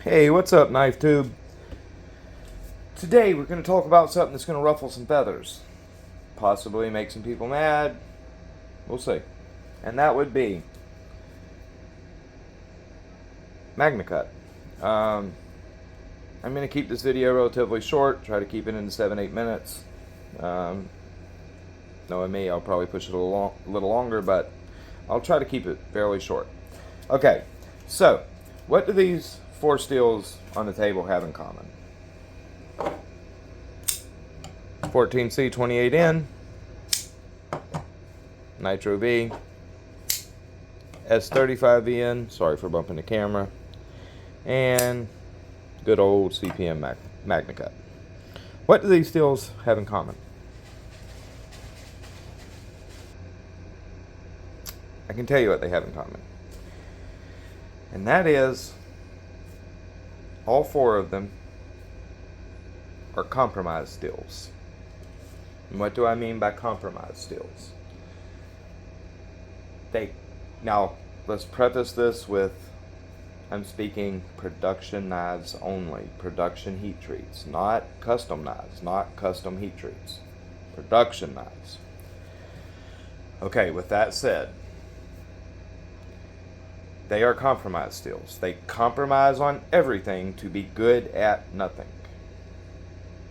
Hey, what's up, Knife Tube? Today we're going to talk about something that's going to ruffle some feathers. Possibly make some people mad. We'll see. And that would be magnacut. I'm going to keep this video relatively short. Try to keep it into 7-8 minutes. Knowing me, I'll probably push it a little longer, but I'll try to keep it fairly short. Okay, so what do these four steels on the table have in common? 14C 28N, Nitro V, S35VN, sorry for bumping the camera, and good old CPM magnacut. What do these steels have in common? I can tell you what they have in common. And that is, all four of them are comprise steels. And what do I mean by comprise steels? Now, let's preface this with, I'm speaking production knives only. Production heat treats. Not custom knives. Not custom heat treats. Production knives. Okay, with that said, they are compromise steels. They compromise on everything to be good at nothing.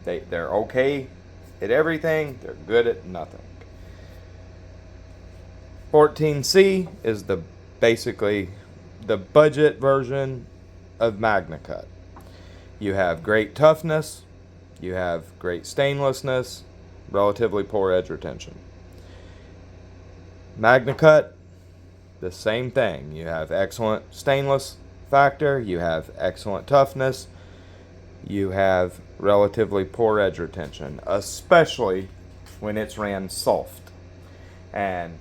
They're okay at everything. They're good at nothing. 14C is basically the budget version of magnacut. You have great toughness. You have great stainlessness. Relatively poor edge retention. Magnacut, the same thing. You have excellent stainless factor, you have excellent toughness, you have relatively poor edge retention, especially when it's ran soft. And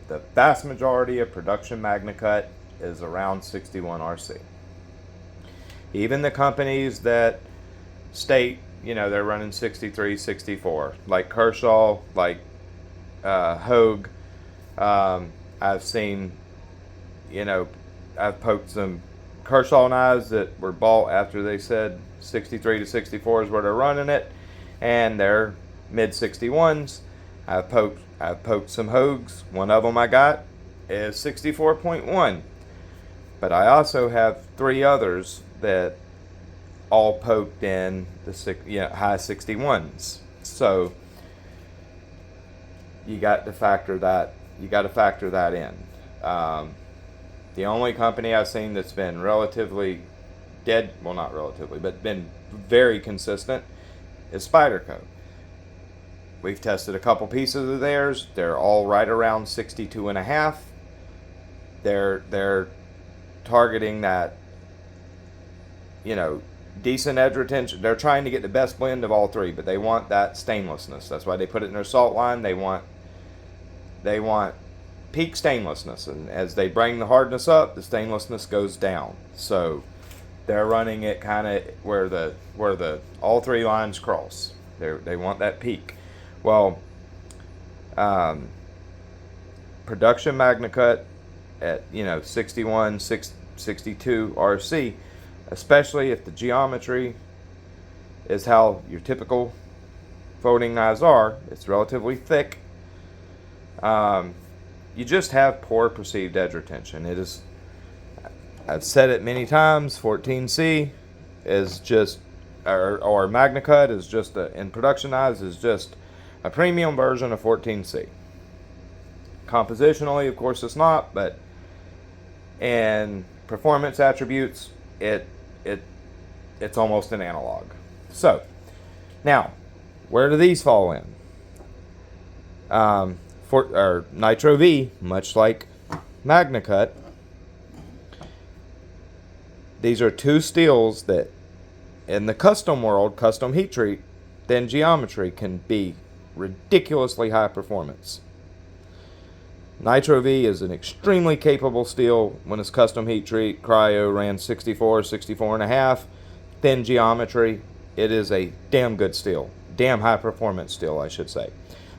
the vast majority of production magnacut is around 61 RC. Even the companies that state, they're running 63, 64, like Kershaw, like Hogue, I've seen, I've poked some Kershaw knives that were bought after they said 63 to 64 is where they're running it, and they're mid 61s. I've poked some Hogues. One of them I got is 64.1, but I also have 3 others that all poked in the high 61s. So you got to factor that. You got to factor that in. The only company I've seen that's been relatively dead, well, not relatively, but been very consistent is Spyderco. We've tested a couple pieces of theirs. They're all right around 62.5. They're targeting that, decent edge retention. They're trying to get the best blend of all 3, but they want that stainlessness. That's why they put it in their salt line. They want peak stainlessness, and as they bring the hardness up, the stainlessness goes down. So they're running it kind of where the all 3 lines cross. They want that peak. Well, production magnacut at 61, 62 RC, especially if the geometry is how your typical folding knives are, it's relatively thick. You just have poor perceived edge retention. It is, I've said it many times, 14C is just, or magnacut is just, in production knives, is just a premium version of 14C. Compositionally, of course, it's not, but in performance attributes, it's almost an analog. So, now, where do these fall in? Nitro V, much like magnacut, these are 2 steels that in the custom world, custom heat treat, then geometry can be ridiculously high performance. Nitro V is an extremely capable steel when it's custom heat treat. Cryo ran 64, 64.5. Thin geometry, it is a damn good steel. Damn high performance steel, I should say.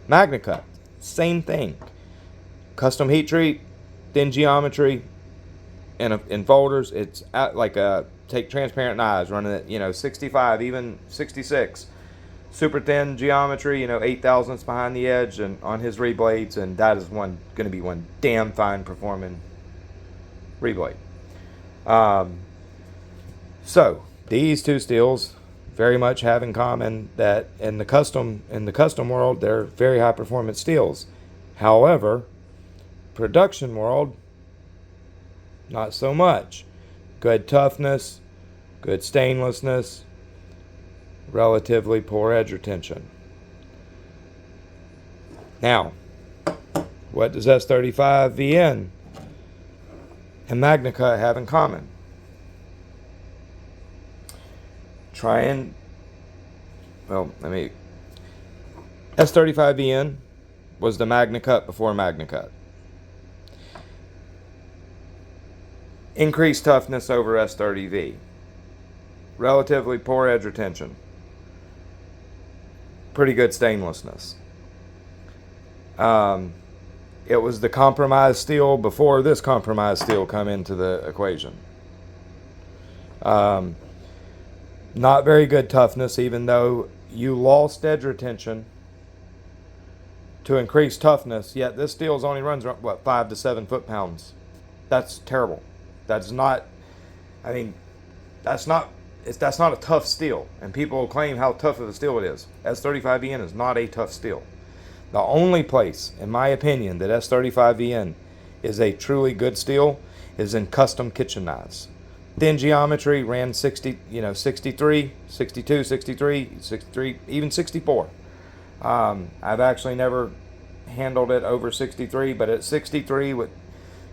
Magnacut, same thing. Custom heat treat, thin geometry, and in folders, it's like a take transparent knives, running at 65, even 66. Super thin geometry, 8 thousandths behind the edge and on his reblades, and that is going to be one damn fine performing reblade. So these two steels very much have in common that in the custom world, they're very high performance steels. However, production world, not so much. Good toughness, good stainlessness, relatively poor edge retention. Now, what does S35VN and magnacut have in common? S35VN was the magnacut before magnacut. Increased toughness over S30V. Relatively poor edge retention. Pretty good stainlessness. It was the comprise steel before this comprise steel come into the equation. Not very good toughness, even though you lost edge retention to increase toughness, yet this steel only runs 5 to 7 foot-pounds. That's terrible. That's not a tough steel, and people will claim how tough of a steel it is. S35VN is not a tough steel. The only place, in my opinion, that S35VN is a truly good steel is in custom kitchen knives. Thin geometry, ran 60, 63, 62, 63, even 64. I've actually never handled it over 63, but at 63 with,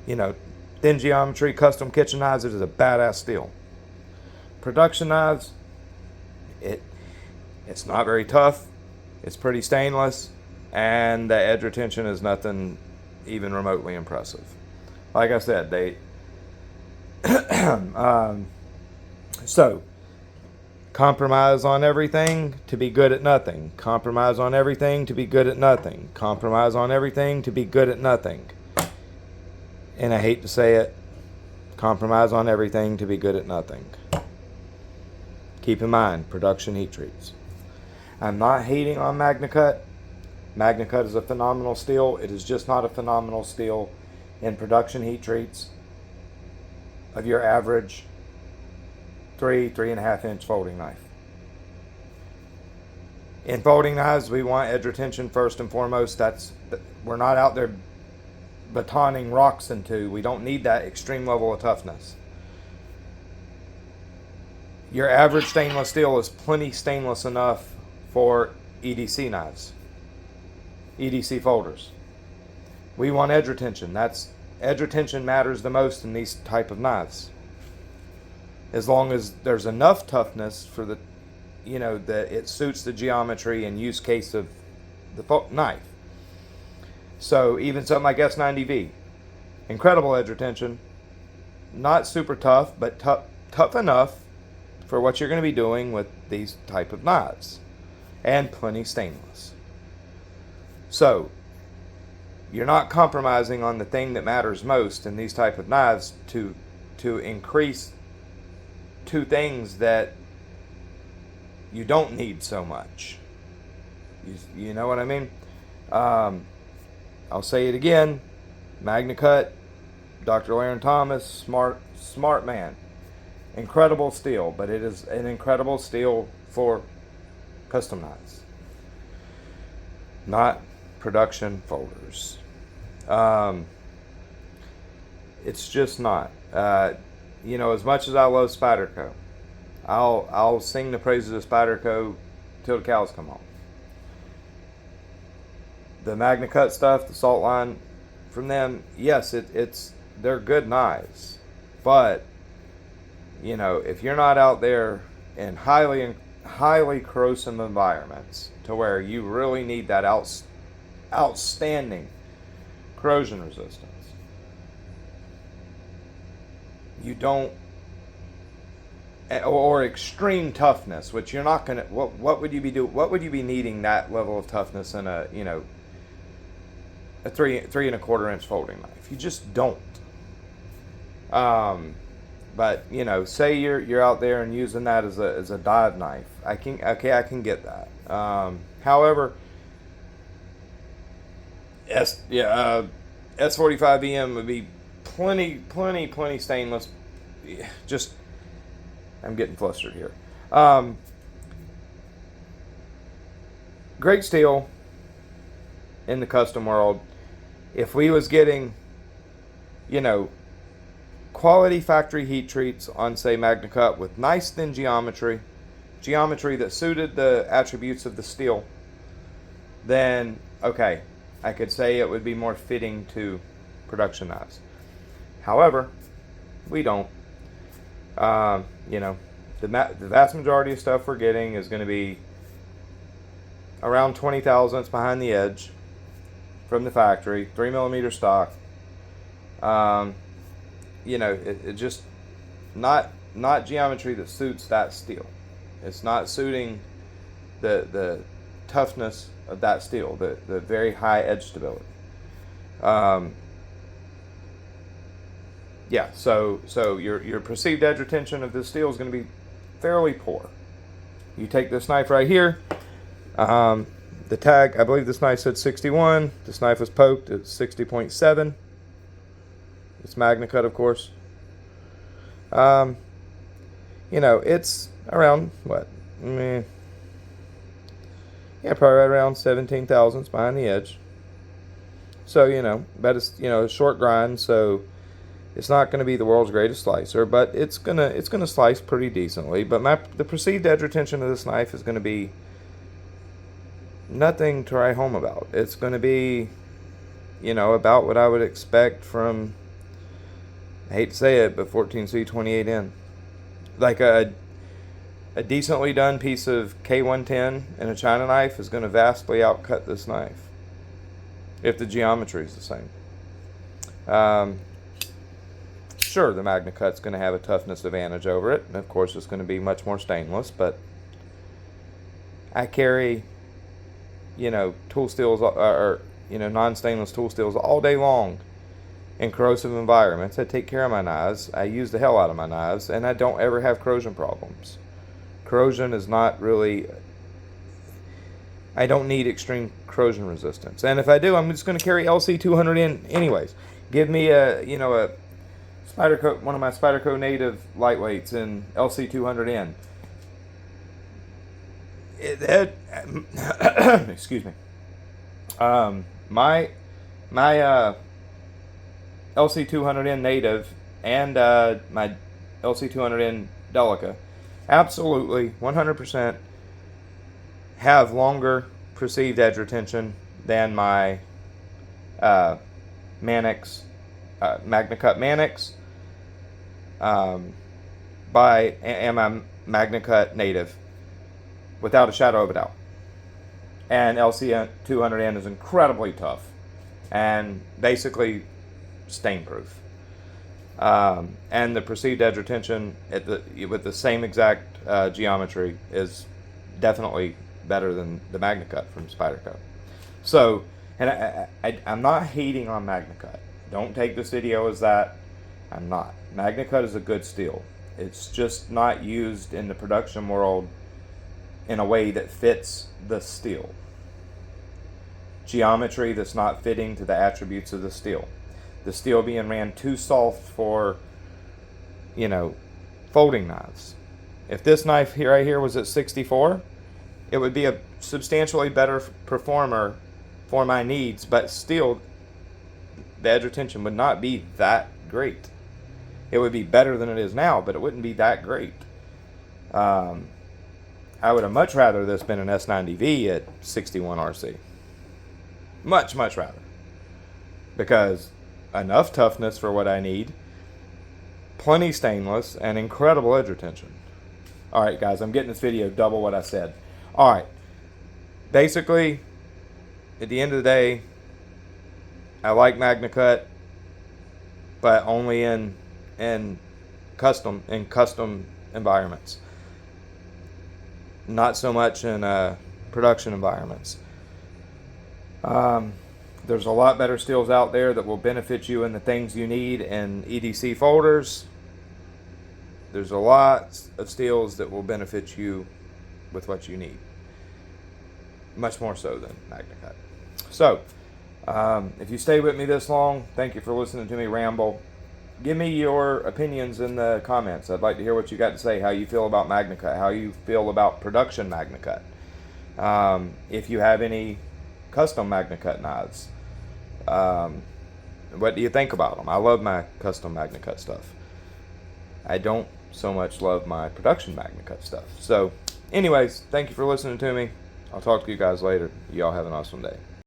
thin geometry, custom kitchen knives, it is a badass steel. Production knives, it's not very tough. It's pretty stainless, and the edge retention is nothing even remotely impressive. Like I said, so compromise on everything to be good at nothing. Compromise on everything to be good at nothing. Compromise on everything to be good at nothing. And I hate to say it, compromise on everything to be good at nothing. Keep in mind, production heat treats. I'm not hating on magnacut. Magnacut is a phenomenal steel. It is just not a phenomenal steel in production heat treats of your average 3.5 inch folding knife. In folding knives, we want edge retention first and foremost. We're not out there batoning rocks into. We don't need that extreme level of toughness. Your average stainless steel is plenty stainless enough for EDC knives, EDC folders. We want edge retention. Edge retention matters the most in these type of knives. As long as there's enough toughness for that it suits the geometry and use case of the knife. So even something like S90V, incredible edge retention, not super tough, but tough enough for what you're going to be doing with these type of knives, and plenty stainless. So you're not compromising on the thing that matters most in these type of knives to increase two things that you don't need so much. You know what I mean? I'll say it again. magnacut, Dr. Larry Thomas, smart man. Incredible steel, but it is an incredible steel for custom knives, not production folders. It's just not. As much as I love Spyderco, I'll sing the praises of Spyderco till the cows come home. The magnacut stuff, the salt line from them, yes, they're good knives, but if you're not out there in highly corrosive environments to where you really need that outstanding corrosion resistance, you don't, or extreme toughness, which you're not gonna. What would you be doing? What would you be needing that level of toughness in a 3.25 inch folding knife? You just don't. But you know, say you're out there and using that as a dive knife. I can get that. However, S45EM would be plenty stainless. Just, I'm getting flustered here. Great steel in the custom world. If we was getting, you know, quality factory heat treats on, say, magnacut with nice thin geometry that suited the attributes of the steel, then okay, I could say it would be more fitting to production knives. However, we don't. You know, the vast majority of stuff we're getting is going to be around 20 thousandths behind the edge from the factory, 3mm stock. You know, it just not geometry that suits that steel. It's not suiting the toughness of that steel, the very high edge stability. Yeah, so your perceived edge retention of this steel is going to be fairly poor. You take this knife right here. The tag, I believe this knife said 61. This knife was poked at 60.7. It's magnacut, of course. You know, it's around what? Yeah, probably right around 17 thousandths behind the edge. So, you know, but it's, you know, a short grind, so it's not going to be the world's greatest slicer, but it's gonna slice pretty decently. But the perceived edge retention of this knife is going to be nothing to write home about. It's going to be, you know, about what I would expect from, I hate to say it, but 14C28N. Like a decently done piece of K110 in a China knife is going to vastly outcut this knife if the geometry is the same. Sure, the magnacut's going to have a toughness advantage over it, and of course it's going to be much more stainless, but I carry, you know, tool steels or you know, non-stainless tool steels all day long in corrosive environments. I take care of my knives. I use the hell out of my knives, and I don't ever have corrosion problems. Corrosion is not really, I don't need extreme corrosion resistance. And if I do, I'm just going to carry LC200 in anyways. Give me a, you know, a Spyderco, one of my Spyderco native lightweights in LC200N. Excuse me. My LC200N native and my LC200N Delica absolutely 100% have longer perceived edge retention than my Mannix, magnacut Mannix, and my magnacut native, without a shadow of a doubt. And LC200N is incredibly tough and basically stain proof. And the perceived edge retention with the same exact geometry is definitely better than the magnacut from Spyderco. So, and I'm not hating on magnacut. Don't take this video as that. I'm not. Magnacut is a good steel. It's just not used in the production world in a way that fits the steel. Geometry that's not fitting to the attributes of the steel. The steel being ran too soft for, you know, folding knives. If this knife here right here was at 64, it would be a substantially better performer for my needs, but still the edge retention would not be that great. It would be better than it is now, but it wouldn't be that great. I would have much rather this been an S90V at 61 RC. Much rather. Because enough toughness for what I need, plenty stainless, and incredible edge retention. Alright guys, I'm getting this video double what I said. Alright, basically, at the end of the day, I like magnacut, but only in custom environments. Not so much in production environments. There's a lot better steels out there that will benefit you in the things you need in EDC folders. there's a lot of steels that will benefit you with what you need. Much more so than magnacut. So, if you stay with me this long, thank you for listening to me ramble. Give me your opinions in the comments. I'd like to hear what you got to say, how you feel about magnacut, how you feel about production magnacut. If you have any custom magnacut knives, what do you think about them? I love my custom magnacut stuff. I don't so much love my production magnacut stuff. So, anyways, thank you for listening to me. I'll talk to you guys later. Y'all have an awesome day.